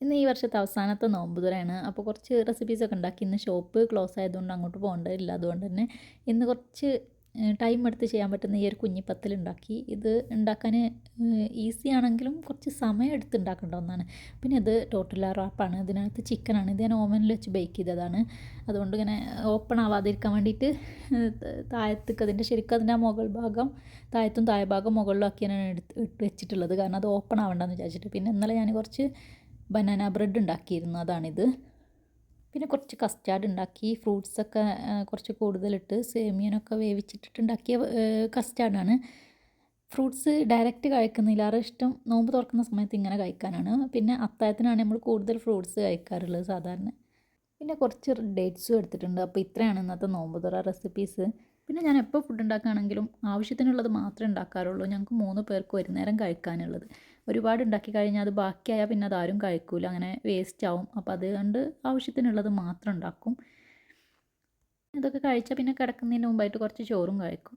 ഇന്ന് ഈ വർഷത്തെ അവസാനത്തെ നോമ്പ് തുറയാണ്. അപ്പോൾ കുറച്ച് റെസിപ്പീസൊക്കെ ഉണ്ടാക്കി. ഇന്ന് ഷോപ്പ് ക്ലോസ് ആയതുകൊണ്ട് അങ്ങോട്ട് പോകേണ്ടതില്ല. അതുകൊണ്ട് തന്നെ ഇന്ന് കുറച്ച് ടൈം എടുത്ത് ചെയ്യാൻ പറ്റുന്ന ഈ ഒരു കുഞ്ഞിപ്പത്തൽ ഉണ്ടാക്കി. ഇത് ഉണ്ടാക്കാൻ ഈസി ആണെങ്കിലും കുറച്ച് സമയം എടുത്ത് ഉണ്ടാക്കേണ്ട ഒന്നാണ്. പിന്നെ ഇത് ടോട്ടില റാപ്പാണ്. ഇതിനകത്ത് ചിക്കനാണ്. ഇത് ഞാൻ ഓവനിൽ വെച്ച് ബേക്ക് ചെയ്തതാണ്. അതുകൊണ്ട് ഇങ്ങനെ ഓപ്പൺ ആവാതിരിക്കാൻ വേണ്ടിയിട്ട് താഴത്തേക്ക് അതിൻ്റെ ശരിക്കും അതിൻ്റെ ആ മുകൾ ഭാഗം താഴത്തും താഴെ ഭാഗം മുകളിലാക്കിയാണ് ഇട്ട് വെച്ചിട്ടുള്ളത്. കാരണം അത് ഓപ്പൺ ആവണ്ടെന്ന് വിചാരിച്ചിട്ട്. പിന്നെ ഇന്നലെ ഞാൻ കുറച്ച് ബനാന ബ്രെഡ് ഉണ്ടാക്കിയിരുന്നു, അതാണിത്. പിന്നെ കുറച്ച് കസ്റ്റാർഡ് ഉണ്ടാക്കി. ഫ്രൂട്ട്സൊക്കെ കുറച്ച് കൂടുതലിട്ട് സേമിയനൊക്കെ വേവിച്ചിട്ടിട്ടുണ്ടാക്കിയ കസ്റ്റാർഡാണ്. ഫ്രൂട്ട്സ് ഡയറക്റ്റ് കഴിക്കുന്നില്ലാറെ ഇഷ്ടം നോമ്പ് തുറക്കുന്ന സമയത്ത് ഇങ്ങനെ കഴിക്കാനാണ്. പിന്നെ അത്താഴത്തിനാണ് നമ്മൾ കൂടുതൽ ഫ്രൂട്ട്സ് കഴിക്കാറുള്ളത് സാധാരണ. പിന്നെ കുറച്ച് ഡേറ്റ്സും എടുത്തിട്ടുണ്ട്. അപ്പോൾ ഇത്രയാണ് ഇന്നത്തെ നോമ്പ് തുറ റെസിപ്പീസ്. പിന്നെ ഞാൻ എപ്പോൾ ഫുഡ് ഉണ്ടാക്കുകയാണെങ്കിലും ആവശ്യത്തിനുള്ളത് മാത്രമേ ഉണ്ടാക്കാറുള്ളൂ. ഞങ്ങൾക്ക് 3 പേർക്ക് ഒരു നേരം കഴിക്കാനുള്ളത്. ഒരുപാട് ഉണ്ടാക്കി കഴിഞ്ഞാൽ അത് ബാക്കിയായാൽ പിന്നെ അതാരും കഴിക്കൂല, അങ്ങനെ വേസ്റ്റ് ആവും. അപ്പോൾ അതുകൊണ്ട് ആവശ്യത്തിനുള്ളത് മാത്രം ഉണ്ടാക്കും. ഇതൊക്കെ കഴിച്ചാൽ പിന്നെ കിടക്കുന്നതിന് മുമ്പായിട്ട് കുറച്ച് ചോറും കഴിക്കും.